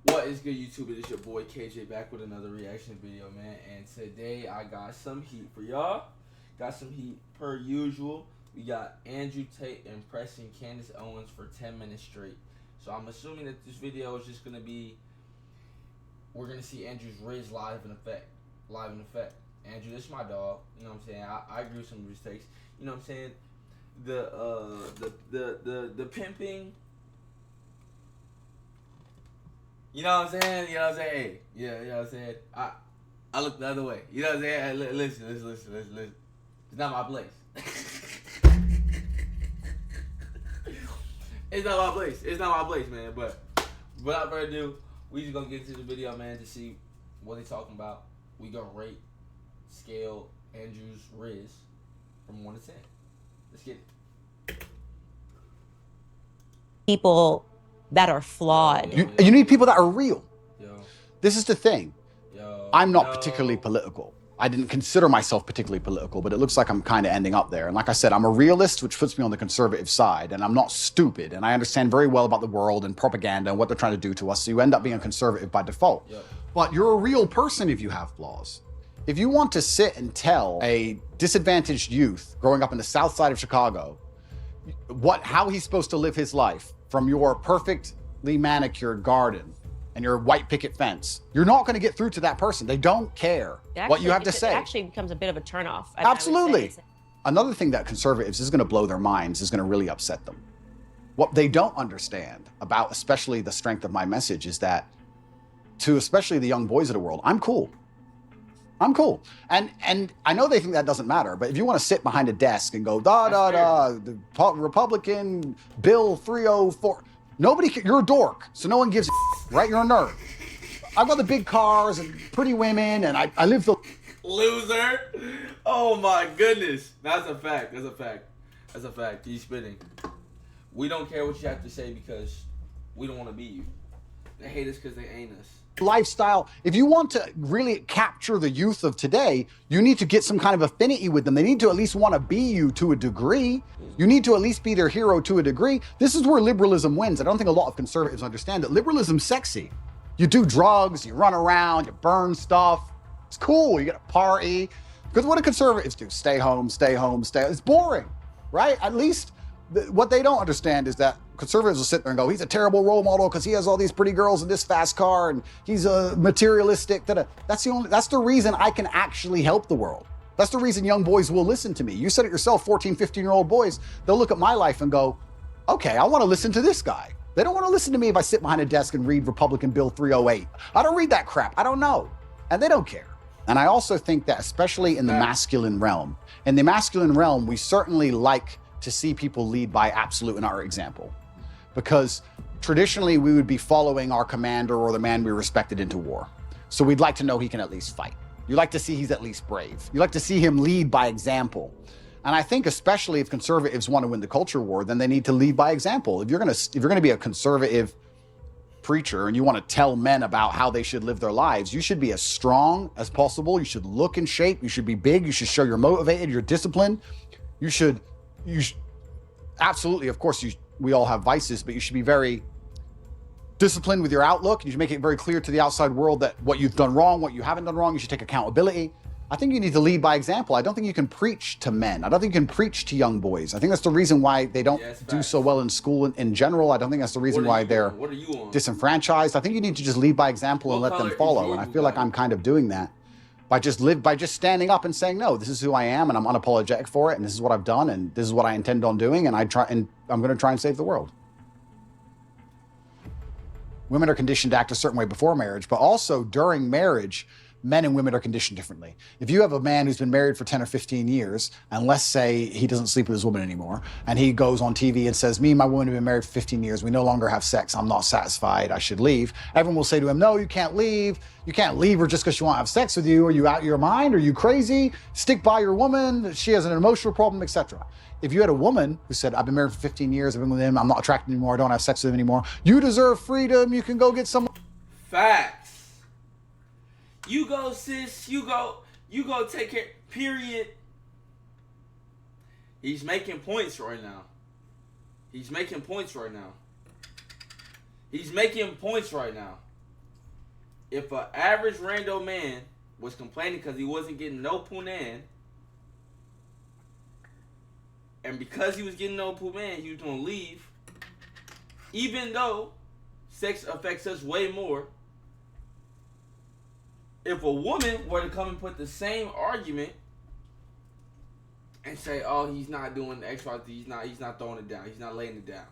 What is good, YouTube? It is your boy KJ back with another reaction video, man. And today I got some heat for y'all. Got some heat per usual. We got Andrew Tate impressing Candace Owens for 10 minutes straight. So I'm assuming that this video is just gonna be, we're gonna see Andrew's RIZZ live in effect. Andrew, this is my dog. You know what I'm saying? I agree with some of his takes. You know what I'm saying? The pimping. You know what I'm saying? You know what I'm saying? Hey, yeah, you know what I'm saying? I look the other way. You know what I'm saying? Hey, listen. It's not my place. It's not my place, man. But without further ado, we just gonna get into the video, man, to see what they talking about. We gonna rate, scale Andrew's RIZZ from 1 to 10. Let's get it. People that are flawed. You need people that are real. Yo. This is the thing. Yo. I'm not particularly political. I didn't consider myself particularly political, but it looks like I'm kind of ending up there. And like I said, I'm a realist, which puts me on the conservative side, and I'm not stupid. And I understand very well about the world and propaganda and what they're trying to do to us. So you end up being a conservative by default. Yep. But you're a real person if you have flaws. If you want to sit and tell a disadvantaged youth growing up in the south side of Chicago how he's supposed to live his life from your perfectly manicured garden and your white picket fence, you're not going to get through to that person. They don't care what you have to say. It actually becomes a bit of a turnoff. Absolutely. Another thing that conservatives is going to blow their minds, is going to really upset them. What they don't understand about especially the strength of my message is that to especially the young boys of the world, I'm cool. I'm cool. And I know they think that doesn't matter, but if you want to sit behind a desk and go, the Republican Bill 304, you're a dork, so no one gives a right? You're a nerd. I've got the big cars and pretty women, and I live the... Loser. Oh my goodness. That's a fact. He's spitting. We don't care what you have to say because we don't want to be you. They hate us because they ain't us. Lifestyle. If you want to really capture the youth of today, you need to get some kind of affinity with them. They need to at least want to be you to a degree. You need to at least be their hero to a degree. This is where liberalism wins. I don't think a lot of conservatives understand that liberalism's sexy. You do drugs, you run around, you burn stuff. It's cool. You get a party. Because what do conservatives do? Stay home. It's boring, right? At least what they don't understand is that conservatives will sit there and go, he's a terrible role model because he has all these pretty girls in this fast car and he's a materialistic. That's the reason I can actually help the world. That's the reason young boys will listen to me. You said it yourself, 14, 15-year-old boys, they'll look at my life and go, okay, I want to listen to this guy. They don't want to listen to me if I sit behind a desk and read Republican Bill 308. I don't read that crap. I don't know. And they don't care. And I also think that especially in the masculine realm, we certainly like to see people lead by absolute and utter example. Because traditionally we would be following our commander or the man we respected into war. So we'd like to know he can at least fight. You like to see he's at least brave. You like to see him lead by example. And I think especially if conservatives want to win the culture war, then they need to lead by example. If you're gonna be a conservative preacher and you want to tell men about how they should live their lives, you should be as strong as possible. You should look in shape. You should be big. You should show you're motivated, you're disciplined. You should absolutely, of course, we all have vices, but you should be very disciplined with your outlook. You should make it very clear to the outside world that what you've done wrong, what you haven't done wrong, you should take accountability. I think you need to lead by example. I don't think you can preach to men. I don't think you can preach to young boys. I think that's the reason why they don't do so well in school in general. I don't think that's the reason why they're disenfranchised. I think you need to just lead by example and let them follow. And I feel like I'm kind of doing that by just standing up and saying, no, this is who I am and I'm unapologetic for it. And this is what I've done. And this is what I intend on doing. And I'm going to try and save the world. Women are conditioned to act a certain way before marriage, but also during marriage, men and women are conditioned differently. If you have a man who's been married for 10 or 15 years, and let's say he doesn't sleep with his woman anymore, and he goes on TV and says, me and my woman have been married for 15 years, we no longer have sex, I'm not satisfied, I should leave. Everyone will say to him, no, you can't leave. You can't leave her just because she won't have sex with you. Are you out of your mind? Are you crazy? Stick by your woman. She has an emotional problem, etc. If you had a woman who said, I've been married for 15 years, I've been with him, I'm not attracted anymore, I don't have sex with him anymore, you deserve freedom, you can go get someone. Facts. You go, sis, you go take care, period. He's making points right now. He's making points right now. if an average rando man was complaining because he wasn't getting no punan, and because he was getting no punan, he was gonna leave, even though sex affects us way more. If a woman were to come and put the same argument and say, "Oh, he's not doing the X, Y, Z, he's not throwing it down, he's not laying it down,"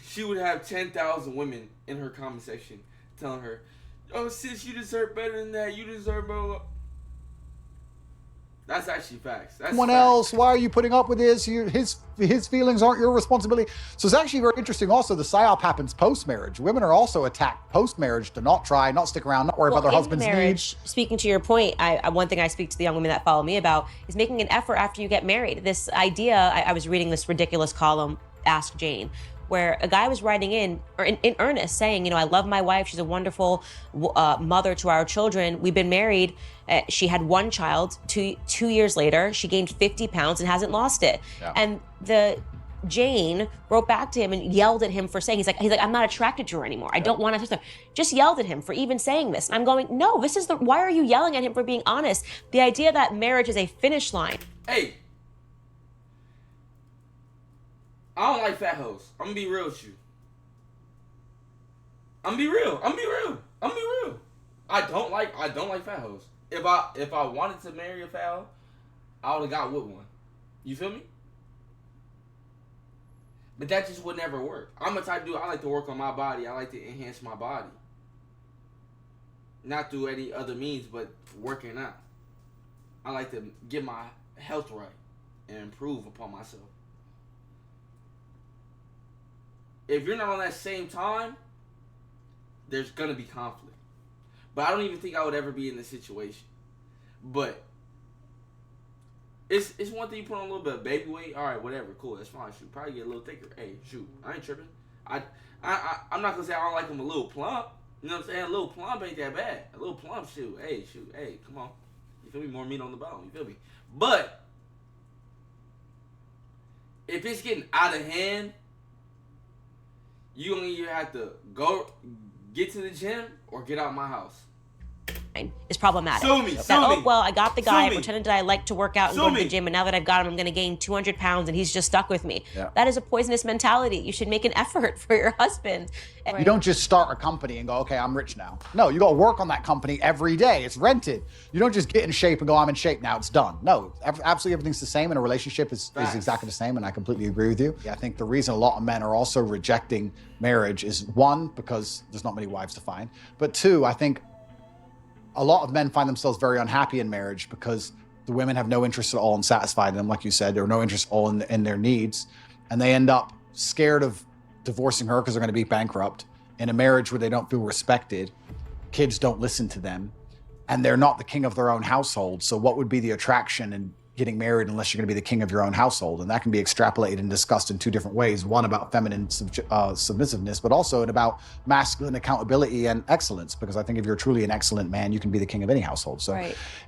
she would have 10,000 women in her comment section telling her, "Oh, sis, you deserve better than that. You deserve blah, blah." That's actually facts. That's Someone facts. else, why are you putting up with this? His feelings aren't your responsibility. So it's actually very interesting. Also, the psyop happens post-marriage. Women are also attacked post-marriage to not try, not stick around, not worry about their husband's needs. Speaking to your point, one thing I speak to the young women that follow me about is making an effort after you get married. This idea, I was reading this ridiculous column, Ask Jane, where a guy was writing in earnest saying, you know, I love my wife. She's a wonderful mother to our children. We've been married. She had one child. Two years later, she gained 50 pounds and hasn't lost it. Yeah. And the Jane wrote back to him and yelled at him for saying, he's like, I'm not attracted to her anymore. I don't want to. Just yelled at him for even saying this. And I'm going, no, why are you yelling at him for being honest? The idea that marriage is a finish line. Hey. I don't like fat hoes. I'm gonna be real with you. I'm gonna be real. I don't like fat hoes. If I wanted to marry a fat hoe, I would have got with one. You feel me? But that just would never work. I'm the type of dude, I like to work on my body. I like to enhance my body. Not through any other means, but working out. I like to get my health right and improve upon myself. If you're not on that same time, there's gonna be conflict. But I don't even think I would ever be in this situation. But it's one thing you put on a little bit of baby weight. All right, whatever, cool, that's fine. Shoot, probably get a little thicker. Hey, shoot, I ain't tripping. I'm not gonna say I don't like them a little plump. You know what I'm saying? A little plump ain't that bad. A little plump, shoot, hey, come on. You feel me? More meat on the bone. You feel me? But if it's getting out of hand, you gonna either have to get to the gym or get out of my house. Is problematic. Sue me. Oh, well, I got the guy. I pretended that I like to work out and go to the gym, and now that I've got him, I'm going to gain 200 pounds, and he's just stuck with me. Yeah. That is a poisonous mentality. You should make an effort for your husband. You don't just start a company and go, okay, I'm rich now. No, you got to work on that company every day. It's rented. You don't just get in shape and go, I'm in shape now, it's done. No, absolutely everything's the same, and a relationship is exactly the same, and I completely agree with you. I think the reason a lot of men are also rejecting marriage is, one, because there's not many wives to find, but two, I think a lot of men find themselves very unhappy in marriage because the women have no interest at all in satisfying them, like you said, or no interest at all in their needs. And they end up scared of divorcing her because they're going to be bankrupt in a marriage where they don't feel respected. Kids don't listen to them, and they're not the king of their own household. So what would be the attraction in getting married unless you're going to be the king of your own household? And that can be extrapolated and discussed in two different ways. One about feminine submissiveness, but also about masculine accountability and excellence. Because I think if you're truly an excellent man, you can be the king of any household. So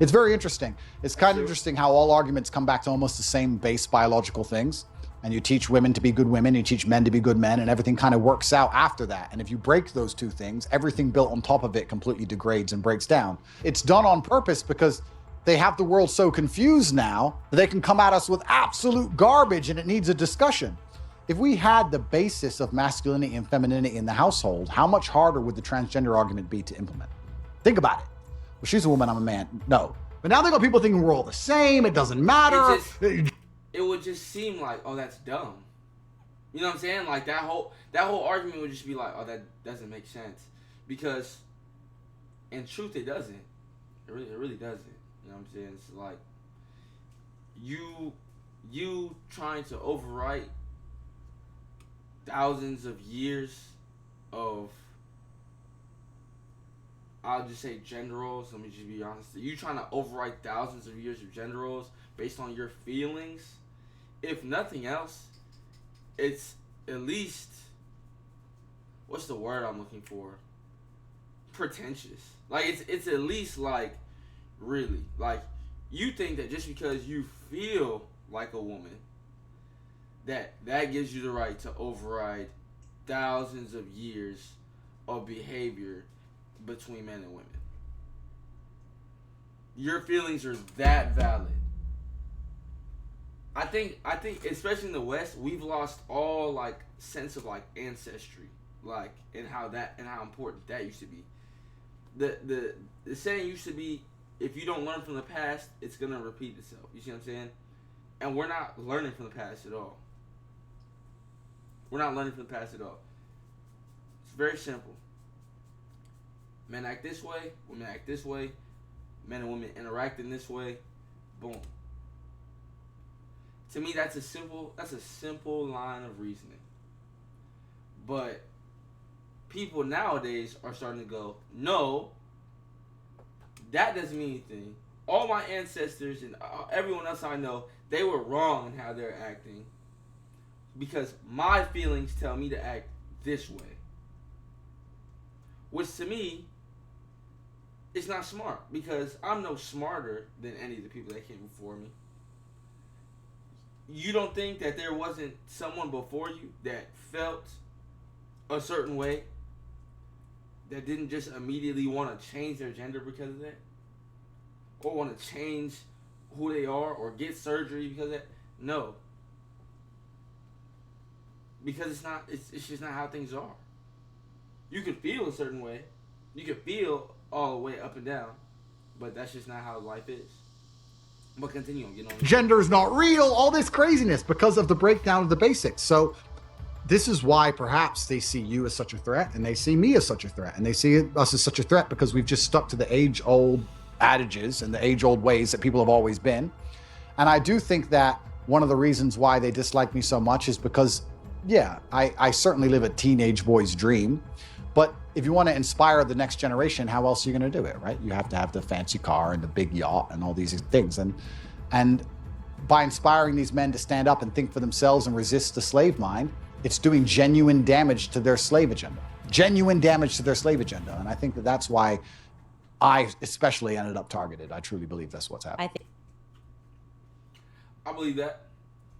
It's very interesting. It's kind of interesting how all arguments come back to almost the same base biological things. And you teach women to be good women, you teach men to be good men, and everything kind of works out after that. And if you break those two things, everything built on top of it completely degrades and breaks down. It's done on purpose because they have the world so confused now that they can come at us with absolute garbage, and it needs a discussion. If we had the basis of masculinity and femininity in the household, how much harder would the transgender argument be to implement? Think about it. Well, she's a woman, I'm a man. No. But now they got people thinking we're all the same, it doesn't matter. It would just seem like, oh, that's dumb. You know what I'm saying? Like that whole argument would just be like, oh, that doesn't make sense. Because in truth it doesn't. It really doesn't. You know what I'm saying? It's like you trying to overwrite thousands of years of, I'll just say gender roles. Let me just be honest. You trying to overwrite thousands of years of gender roles based on your feelings. If nothing else, it's at least, what's the word I'm looking for? Pretentious. Like it's at least like, really, like you think that just because you feel like a woman, that gives you the right to override thousands of years of behavior between men and women. Your feelings are that valid. I think especially in the West, we've lost all like sense of like ancestry, like and how important that used to be. The saying used to be, if you don't learn from the past, it's gonna repeat itself. You see what I'm saying? And we're not learning from the past at all. We're not learning from the past at all. It's very simple. Men act this way, women act this way, men and women interact in this way. Boom. To me, that's a simple line of reasoning. But people nowadays are starting to go, no, that doesn't mean anything. All my ancestors and everyone else I know, they were wrong in how they're acting because my feelings tell me to act this way. Which to me, it's not smart because I'm no smarter than any of the people that came before me. You don't think that there wasn't someone before you that felt a certain way that didn't just immediately want to change their gender because of that? Or want to change who they are or get surgery because of that? No. Because it's just not how things are. You can feel a certain way. You can feel all the way up and down, but that's just not how life is. But continue on, get on. Gender is not real, all this craziness because of the breakdown of the basics. So this is why perhaps they see you as such a threat and they see me as such a threat and they see us as such a threat because we've just stuck to the age-old adages and the age-old ways that people have always been. And I do think that one of the reasons why they dislike me so much is because, yeah, I certainly live a teenage boy's dream. But if you want to inspire the next generation, how else are you going to do it, right? You have to have the fancy car and the big yacht and all these things. And by inspiring these men to stand up and think for themselves and resist the slave mind, it's doing genuine damage to their slave agenda. Genuine damage to their slave agenda. And I think that that's why I especially ended up targeted. I truly believe that's what's happening. I believe that.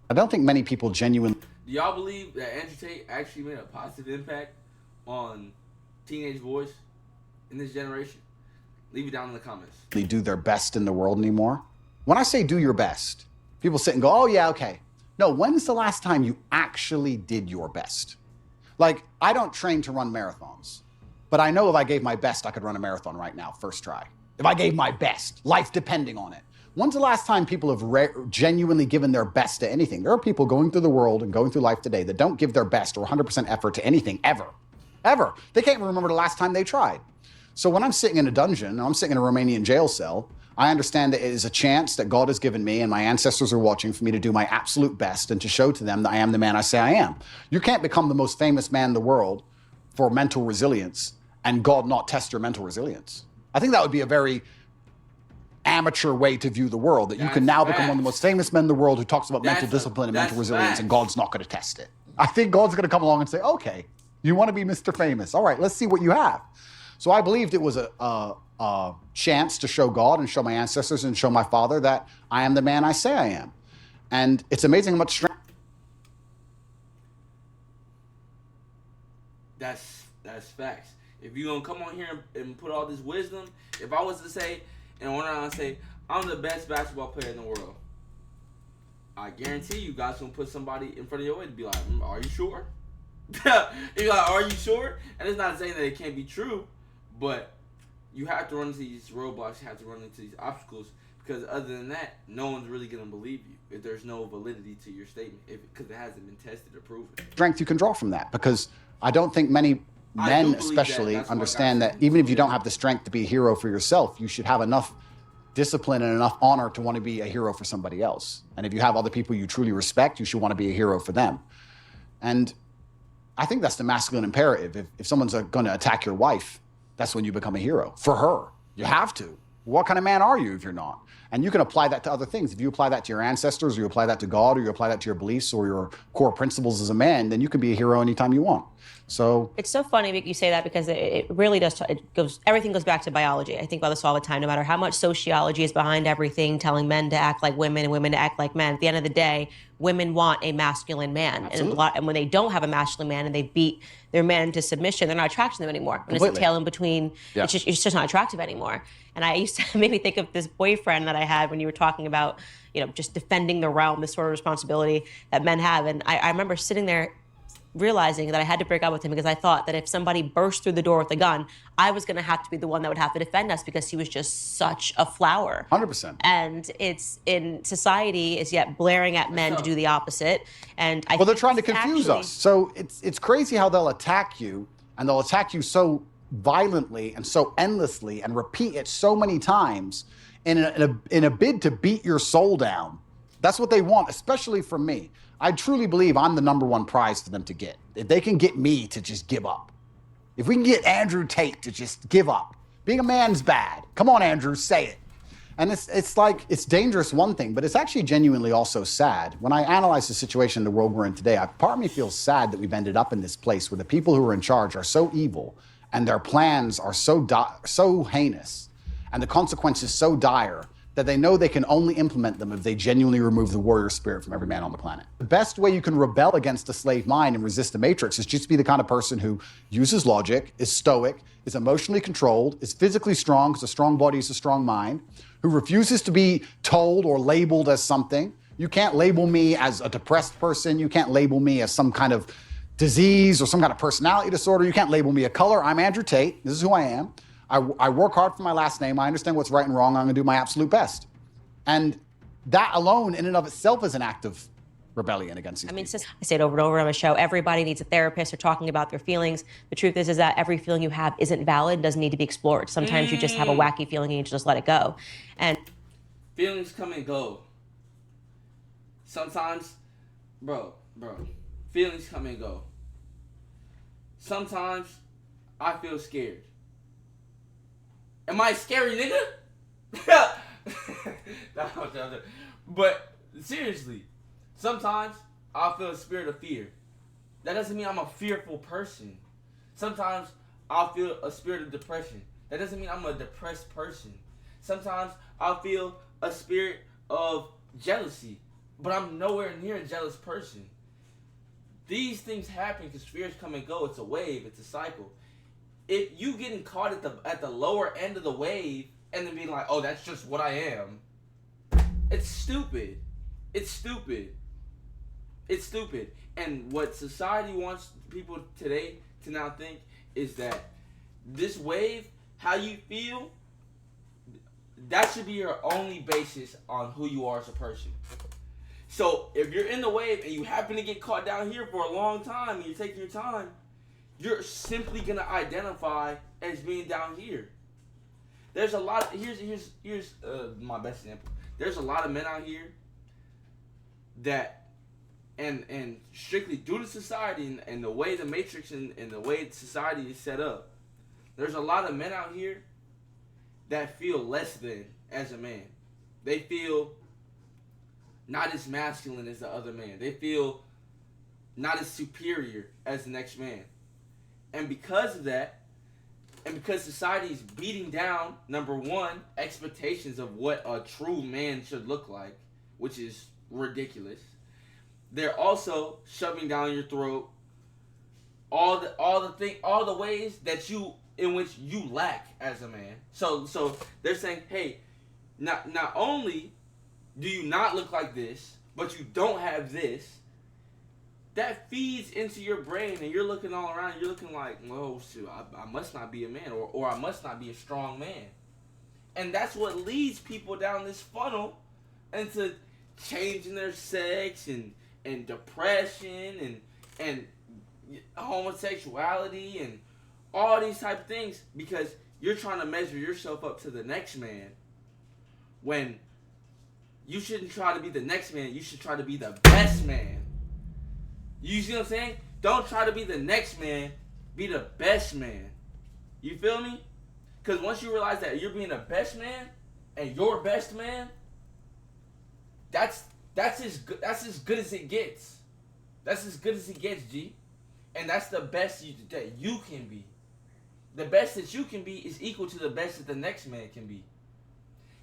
I don't think many people genuinely... Do y'all believe that Andrew Tate actually made a positive impact on teenage boys in this generation? Leave it down in the comments. They do their best in the world anymore. When I say do your best, people sit and go, oh yeah, okay. No, when's the last time you actually did your best? Like, I don't train to run marathons, but I know if I gave my best, I could run a marathon right now, first try. If I gave my best, life depending on it. When's the last time people have genuinely given their best to anything? There are people going through the world and going through life today that don't give their best or 100% effort to anything ever. Ever. They can't remember the last time they tried. So when I'm sitting in a dungeon, I'm sitting in a Romanian jail cell, I understand that it is a chance that God has given me and my ancestors are watching for me to do my absolute best and to show to them that I am the man I say I am. You can't become the most famous man in the world for mental resilience and God not test your mental resilience. I think that would be a very amateur way to view the world, that you can now become one of the most famous men in the world who talks about mental discipline and mental resilience and God's not going to test it. I think God's going to come along and say, okay, you want to be Mr. Famous. All right, let's see what you have. So I believed it was a chance to show God and show my ancestors and show my father that I am the man I say I am. And it's amazing how much strength. That's facts. If you're going to come on here and put all this wisdom, if I was to say, and when I say, I'm the best basketball player in the world, I guarantee you guys going to put somebody in front of your way to be like, are you sure? You're like, are you sure? And it's not saying that it can't be true, but you have to run into these roadblocks, you have to run into these obstacles, because other than that, no one's really going to believe you if there's no validity to your statement, because it hasn't been tested or proven. Strength you can draw from that, because I don't think many men especially understand that even if you don't have the strength to be a hero for yourself, you should have enough discipline and enough honor to want to be a hero for somebody else. And if you have other people you truly respect, you should want to be a hero for them. And I think that's the masculine imperative. If someone's going to attack your wife, that's when you become a hero for her. You have to. What kind of man are you if you're not? And you can apply that to other things. If you apply that to your ancestors, or you apply that to God, or you apply that to your beliefs or your core principles as a man, then you can be a hero anytime you want. So it's so funny that you say that, because it really does. Everything goes back to biology. I think about this all the time. No matter how much sociology is behind everything, telling men to act like women and women to act like men, at the end of the day, women want a masculine man. Absolutely. And when they don't have a masculine man and they beat their man into submission, they're not attracted to them anymore. When it's a Completely. tail in between, Yeah. it's just not attractive anymore. And I used to make me think of this boyfriend that I had when you were talking about, just defending the realm, this sort of responsibility that men have. And I remember sitting there realizing that I had to break up with him because I thought that if somebody burst through the door with a gun, I was going to have to be the one that would have to defend us because he was just such a flower. 100%. And it's in society is yet blaring at men to do the opposite. And I Well, they're think trying to it's confuse actually- us. So it's crazy how they'll attack you, and they'll attack you so violently and so endlessly and repeat it so many times in a bid to beat your soul down. That's what they want, especially from me. I truly believe I'm the #1 prize for them to get. If they can get me to just give up. If we can get Andrew Tate to just give up. Being a man's bad. Come on, Andrew, say it. And it's like, it's dangerous, one thing, but it's actually genuinely also sad. When I analyze the situation in the world we're in today, part of me feels sad that we've ended up in this place where the people who are in charge are so evil and their plans are so heinous and the consequences so dire that they know they can only implement them if they genuinely remove the warrior spirit from every man on the planet. The best way you can rebel against the slave mind and resist the matrix is just be the kind of person who uses logic, is stoic, is emotionally controlled, is physically strong, because a strong body is a strong mind, who refuses to be told or labeled as something. You can't label me as a depressed person. You can't label me as some kind of disease or some kind of personality disorder. You can't label me a color. I'm Andrew Tate. This is who I am. I work hard for my last name. I understand what's right and wrong. I'm gonna do my absolute best. And that alone in and of itself is an act of rebellion against these people. I say it over and over on my show, everybody needs a therapist or talking about their feelings. The truth is that every feeling you have isn't valid, doesn't need to be explored. Sometimes you just have a wacky feeling and you just let it go. And feelings come and go. Sometimes, bro, feelings come and go. Sometimes I feel scared. Am I a scary nigga? No. But seriously, sometimes I'll feel a spirit of fear. That doesn't mean I'm a fearful person. Sometimes I'll feel a spirit of depression. That doesn't mean I'm a depressed person. Sometimes I'll feel a spirit of jealousy, but I'm nowhere near a jealous person. These things happen because fears come and go. It's a wave. It's a cycle. If you getting caught at the lower end of the wave and then being like, oh, that's just what I am, it's stupid. It's stupid. It's stupid. And what society wants people today to now think is that this wave, how you feel, that should be your only basis on who you are as a person. So if you're in the wave and you happen to get caught down here for a long time and you're taking your time, you're simply gonna identify as being down here. There's a lot of, here's my best example. There's a lot of men out here that, and strictly due to society and the way the matrix and the way society is set up, there's a lot of men out here that feel less than as a man. They feel not as masculine as the other man. They feel not as superior as the next man. And because of that, and because society is beating down, number one, expectations of what a true man should look like, which is ridiculous. They're also shoving down your throat all the ways that in which you lack as a man. So they're saying, hey, not only do you not look like this, but you don't have this. That feeds into your brain, and you're looking all around. You're looking like, well, shoot, I must not be a man, or I must not be a strong man. And that's what leads people down this funnel into changing their sex and depression and homosexuality and all these type of things, because you're trying to measure yourself up to the next man when you shouldn't try to be the next man. You should try to be the best man. You see what I'm saying? Don't try to be the next man. Be the best man. You feel me? Because once you realize that you're being the best man and your best man, that's as good as it gets. That's as good as it gets, G. And that's the best that you can be. The best that you can be is equal to the best that the next man can be.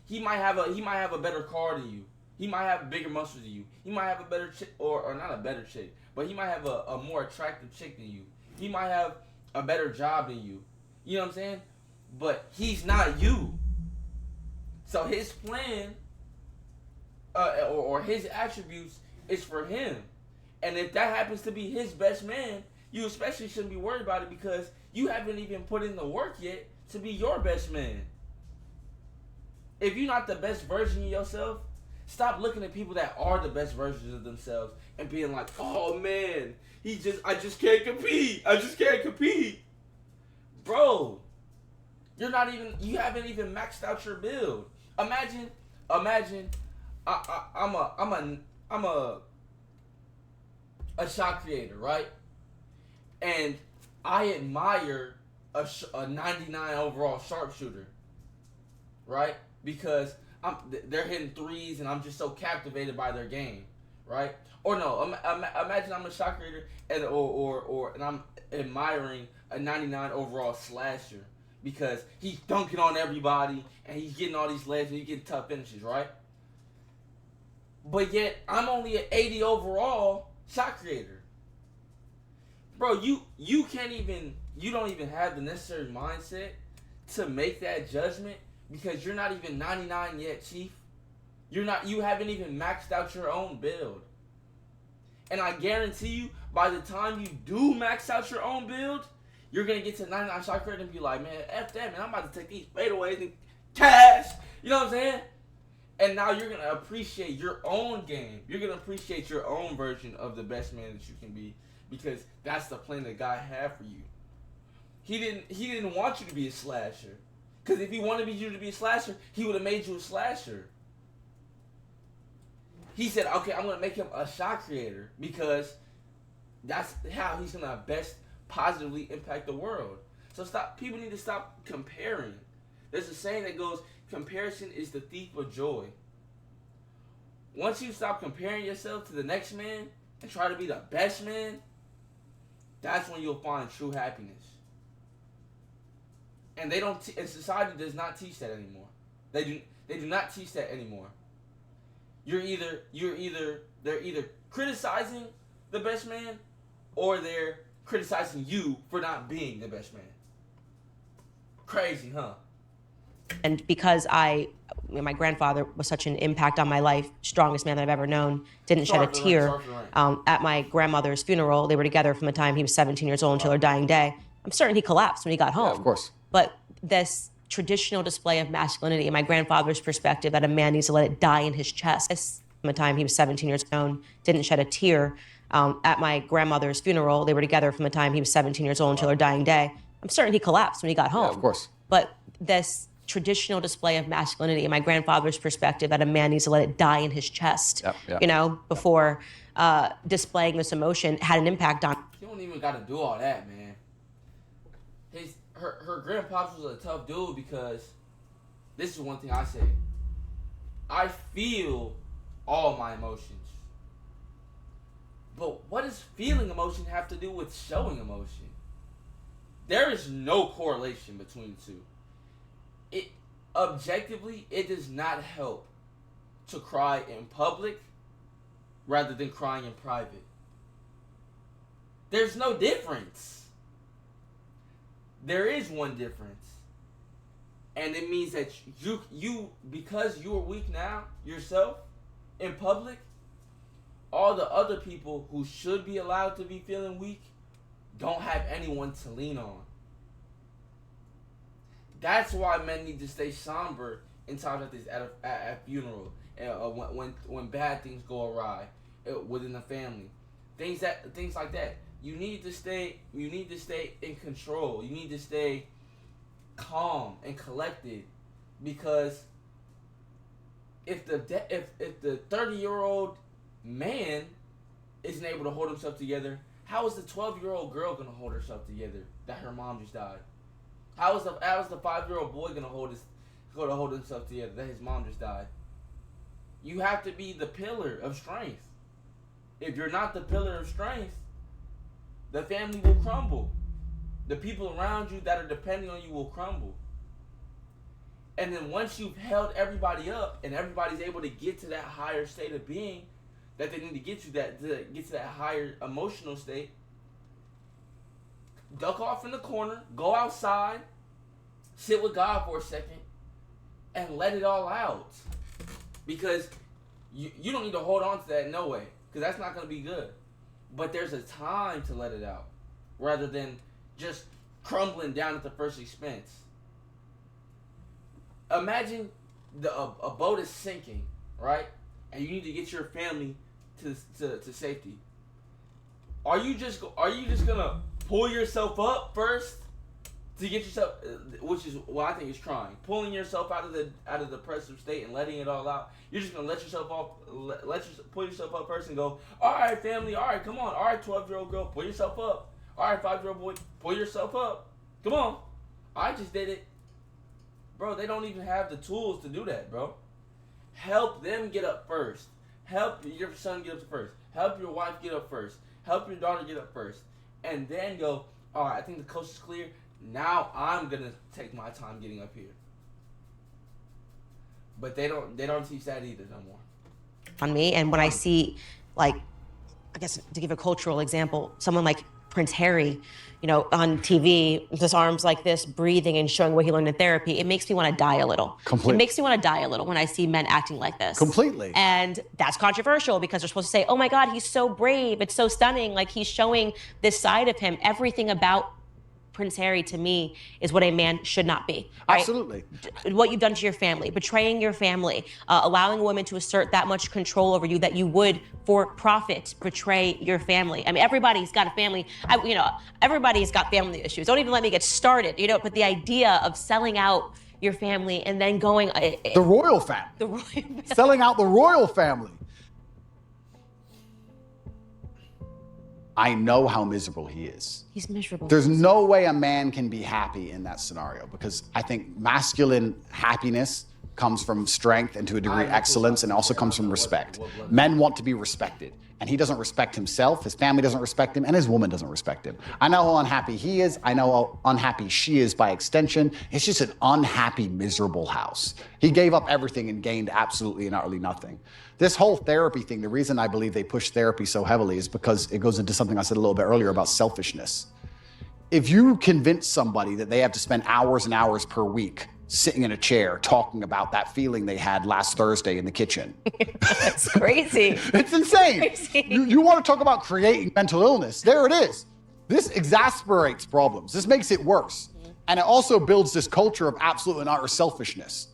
He might have a better car than you. He might have bigger muscles than you. He might have a better chick, or not a better chick, but he might have a more attractive chick than you. He might have a better job than you. You know what I'm saying? But he's not you. So his plan, or his attributes is for him. And if that happens to be his best man, you especially shouldn't be worried about it because you haven't even put in the work yet to be your best man. If you're not the best version of yourself, stop looking at people that are the best versions of themselves and being like, oh man, I just can't compete. I just can't compete. Bro, you haven't even maxed out your build. Imagine, I'm a shot creator, right? And I admire a 99 overall sharpshooter, right? Because they're hitting threes and I'm just so captivated by their game, right? Or no, imagine I'm a shot creator and I'm admiring a 99 overall slasher because he's dunking on everybody and he's getting all these legs and he's getting tough finishes, right? But yet I'm only an 80 overall shot creator. Bro, you don't even have the necessary mindset to make that judgment because you're not even 99 yet, Chief. You haven't even maxed out your own build. And I guarantee you, by the time you do max out your own build, you're going to get to 99 shot creator and be like, man, F that, man. I'm about to take these fadeaways and cash. You know what I'm saying? And now you're going to appreciate your own game. You're going to appreciate your own version of the best man that you can be because that's the plan that God had for you. He didn't want you to be a slasher. Because if he wanted you to be a slasher, he would have made you a slasher. He said, okay, I'm going to make him a shot creator because that's how he's going to best positively impact the world. So people need to stop comparing. There's a saying that goes, comparison is the thief of joy. Once you stop comparing yourself to the next man and try to be the best man, that's when you'll find true happiness. And and society does not teach that anymore. They do not teach that anymore. They're either criticizing the best man or they're criticizing you for not being the best man. Crazy, huh? And because my grandfather was such an impact on my life, strongest man that I've ever known, didn't shed a tear. At my grandmother's funeral, they were together from the time he was 17 years old until her dying day. I'm certain he collapsed when he got home. Yeah, of course. But this traditional display of masculinity, in my grandfather's perspective, that a man needs to let it die in his chest. From the time he was 17 years old, didn't shed a tear. At my grandmother's funeral, they were together from the time he was 17 years old until her dying day. I'm certain he collapsed when he got home. Yeah, of course. But this traditional display of masculinity, in my grandfather's perspective, that a man needs to let it die in his chest, before displaying this emotion, had an impact on. You don't even got to do all that, man. Her grandpops was a tough dude because this is one thing I say. I feel all my emotions. But what does feeling emotion have to do with showing emotion? There is no correlation between the two. Objectively, it does not help to cry in public rather than crying in private. There's no difference. There is one difference. And it means that you because you're weak now, yourself, in public, all the other people who should be allowed to be feeling weak don't have anyone to lean on. That's why men need to stay somber in times like this at funeral, when bad things go awry within the family, things like that. You need to stay in control. You need to stay calm and collected, because if the 30-year-old man isn't able to hold himself together, how is the 12-year-old girl gonna hold herself together that her mom just died? How is the 5-year-old boy gonna hold himself together that his mom just died? You have to be the pillar of strength. If you're not the pillar of strength, the family will crumble. The people around you that are depending on you will crumble. And then once you've held everybody up and everybody's able to get to that higher state of being that they need to get to that higher emotional state, duck off in the corner, go outside, sit with God for a second, and let it all out. Because you don't need to hold on to that, no way, because that's not going to be good. But there's a time to let it out, rather than just crumbling down at the first expense. Imagine a boat is sinking, right? And you need to get your family to safety. Are you just gonna pull yourself up first to get yourself, which is what I think is trying, pulling yourself out of the depressive state and letting it all out? You're just gonna pull yourself up first and go, all right, family, all right, come on, all right, 12-year-old girl, pull yourself up. All right, 5-year-old boy, pull yourself up. Come on, I just did it. Bro, they don't even have the tools to do that, bro. Help them get up first. Help your son get up first. Help your wife get up first. Help your daughter get up first. And then go, all right, I think the coast is clear. Now I'm going to take my time getting up here. But they don't teach that either no more. On me, and when I see, like, I guess to give a cultural example, someone like Prince Harry, on TV, with his arms like this, breathing and showing what he learned in therapy, it makes me want to die a little. Completely. It makes me want to die a little when I see men acting like this. Completely. And that's controversial because they're supposed to say, oh my God, he's so brave. It's so stunning. Like, he's showing this side of him. Everything about Prince Harry, to me, is what a man should not be. Right? Absolutely. What you've done to your family, betraying your family, allowing women to assert that much control over you that you would, for profit, betray your family. I mean, everybody's got a family. Everybody's got family issues. Don't even let me get started. But the idea of selling out your family and then going the royal family. The royal family. Selling out the royal family. I know how miserable he is. He's miserable. There's no way a man can be happy in that scenario, because I think masculine happiness comes from strength and to a degree excellence, and also comes from respect. Men want to be respected, and he doesn't respect himself, his family doesn't respect him, and his woman doesn't respect him. I know how unhappy he is, I know how unhappy she is by extension. It's just an unhappy, miserable house. He gave up everything and gained absolutely and utterly nothing. This whole therapy thing, the reason I believe they push therapy so heavily is because it goes into something I said a little bit earlier about selfishness. If you convince somebody that they have to spend hours and hours per week sitting in a chair talking about that feeling they had last Thursday in the kitchen. That's crazy. It's insane. Crazy. You want to talk about creating mental illness? There it is. This exasperates problems. This makes it worse. And it also builds this culture of absolute and utter selfishness.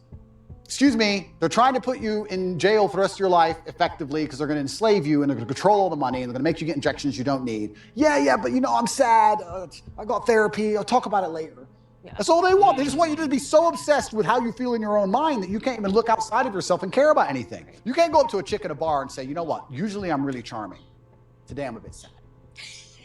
Excuse me, they're trying to put you in jail for the rest of your life effectively because they're going to enslave you and they're going to control all the money and they're going to make you get injections you don't need. Yeah, but I'm sad. I got therapy. I'll talk about it later. Yeah. That's all they want. They just want you to be so obsessed with how you feel in your own mind that you can't even look outside of yourself and care about anything. You can't go up to a chick at a bar and say, you know what, usually I'm really charming. Today I'm a bit sad.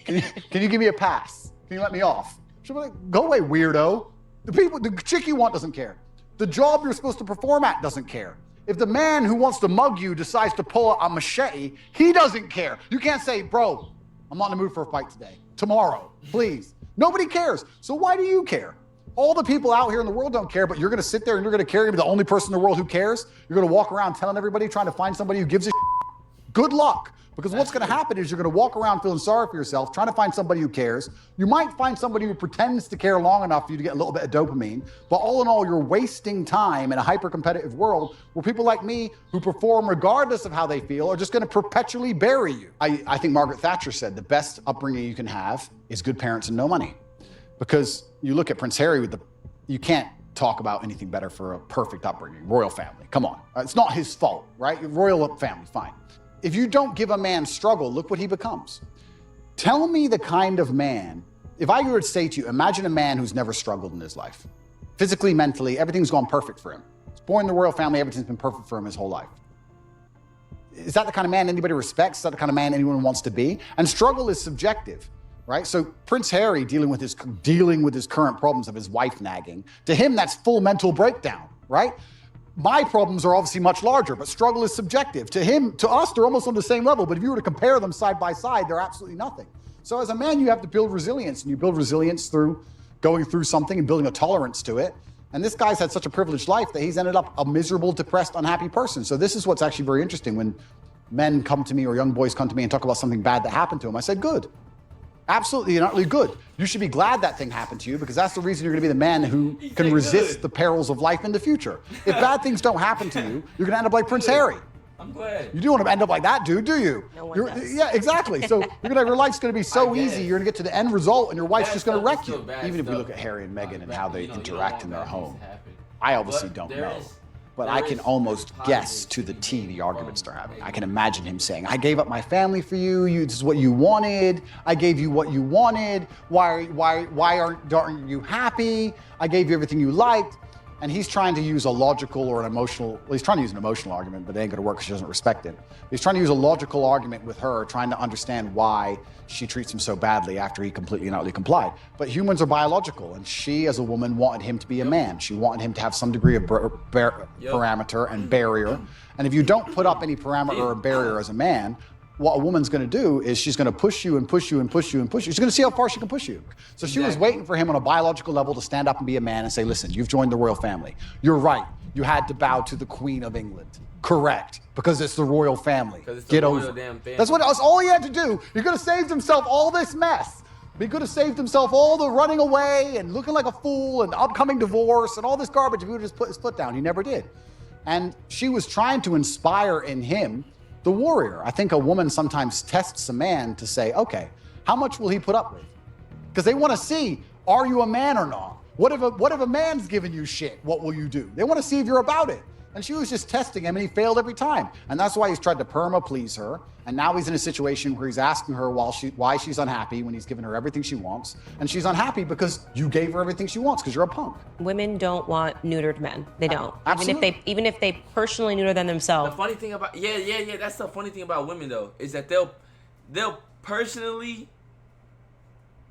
Can you give me a pass? Can you let me off? She'll be like, go away, weirdo. The chick you want doesn't care. The job you're supposed to perform at doesn't care. If the man who wants to mug you decides to pull a machete, he doesn't care. You can't say, bro, I'm not in the mood for a fight today. Tomorrow, please. Nobody cares. So why do you care? All the people out here in the world don't care, but you're gonna sit there and you're gonna care. You're gonna be the only person in the world who cares. You're gonna walk around telling everybody, trying to find somebody who gives a shit. Good luck. Because what's going to happen is you're going to walk around feeling sorry for yourself, trying to find somebody who cares. You might find somebody who pretends to care long enough for you to get a little bit of dopamine. But all in all, you're wasting time in a hyper-competitive world where people like me, who perform regardless of how they feel, are just going to perpetually bury you. I think Margaret Thatcher said the best upbringing you can have is good parents and no money. Because you look at Prince Harry, you can't talk about anything better for a perfect upbringing. Royal family, come on. It's not his fault, right? Royal family, fine. If you don't give a man struggle, look what he becomes. Tell me the kind of man, if I were to say to you, imagine a man who's never struggled in his life. Physically, mentally, everything's gone perfect for him. He's born in the royal family, everything's been perfect for him his whole life. Is that the kind of man anybody respects? Is that the kind of man anyone wants to be? And struggle is subjective, right? So Prince Harry dealing with his current problems of his wife nagging, to him that's full mental breakdown, right? My problems are obviously much larger, but struggle is subjective. To us, they're almost on the same level, but if you were to compare them side by side, they're absolutely nothing. So as a man, you have to build resilience, and you build resilience through going through something and building a tolerance to it. And this guy's had such a privileged life that he's ended up a miserable, depressed, unhappy person. So this is what's actually very interesting. When men come to me or young boys come to me and talk about something bad that happened to them, I said, good. Absolutely, not really good. You should be glad that thing happened to you, because that's the reason you're gonna be the man who can resist the perils of life in the future. If bad things don't happen to you, you're gonna end up like Prince Harry. I'm glad. You don't want to end up like that dude, do you? No one does. Yeah, exactly. So your life's going to be so easy. You're going to get to the end result, and your wife's just going to wreck you. Even if we look at Harry and Meghan and how they interact in their home, I obviously don't know. But I can almost guess to the T the arguments they're having. I can imagine him saying, I gave up my family for you. This is what you wanted. I gave you what you wanted. Why aren't you happy? I gave you everything you liked. And he's trying to use a logical or an emotional, well, he's trying to use an emotional argument, but it ain't gonna work because she doesn't respect him. He's trying to use a logical argument with her, trying to understand why she treats him so badly after he completely and utterly complied. But humans are biological, and she, as a woman, wanted him to be a man. She wanted him to have some degree of parameter and barrier. And if you don't put up any parameter or barrier as a man, what a woman's gonna do is she's gonna push you and push you and push you and push you. She's gonna see how far she can push you. So she was waiting for him on a biological level to stand up and be a man and say, listen, you've joined the royal family. You're right, you had to bow to the Queen of England. Correct, because it's the royal family. Get over it. That's all he had to do. He could have saved himself all this mess. He could have saved himself all the running away and looking like a fool and upcoming divorce and all this garbage if he would have just put his foot down. He never did. And she was trying to inspire in him the warrior. I think a woman sometimes tests a man to say, okay, how much will he put up with? Because they want to see, are you a man or not? What if a man's giving you shit? What will you do? They want to see if you're about it. And she was just testing him, and he failed every time. And that's why he's tried to please her. And now he's in a situation where he's asking her why she's unhappy when he's given her everything she wants. And she's unhappy because you gave her everything she wants because you're a punk. Women don't want neutered men. They don't. Absolutely. Even if they personally neuter them themselves. The funny thing about that's the funny thing about women though, is that they'll personally,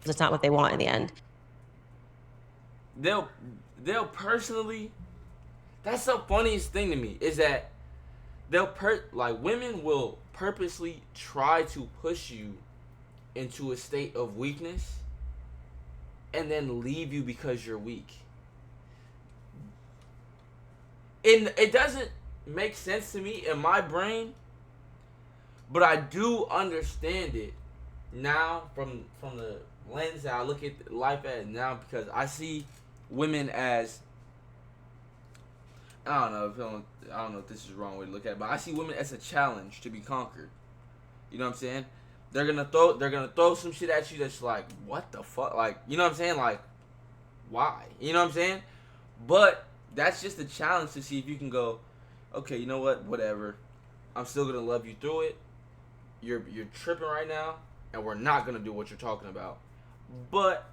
It's not what they want in the end. they'll personally, that's the funniest thing to me, is that women will purposely try to push you into a state of weakness and then leave you because you're weak. And it doesn't make sense to me in my brain, but I do understand it now from the lens that I look at life at now, because I see women as, I don't know if this is the wrong way to look at it, but I see women as a challenge to be conquered. You know what I'm saying? They're gonna throw some shit at you that's like, what the fuck? Like, you know what I'm saying? Like, why? You know what I'm saying? But that's just a challenge to see if you can go, okay, you know what? Whatever. I'm still gonna love you through it. You're tripping right now, and we're not gonna do what you're talking about. But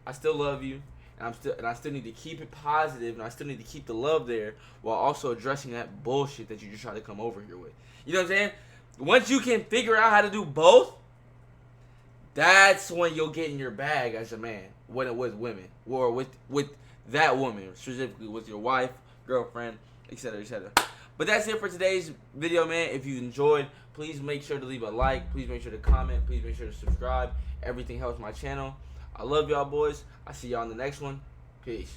I still love you. And I still need to keep it positive, and I still need to keep the love there while also addressing that bullshit that you just try to come over here with. You know what I'm saying? Once you can figure out how to do both, that's when you'll get in your bag as a man. When it with women, or with that woman, specifically with your wife, girlfriend, etc., etc. But that's it for today's video, man. If you enjoyed, please make sure to leave a like. Please make sure to comment. Please make sure to subscribe. Everything helps my channel. I love y'all, boys. I see y'all on the next one. Peace.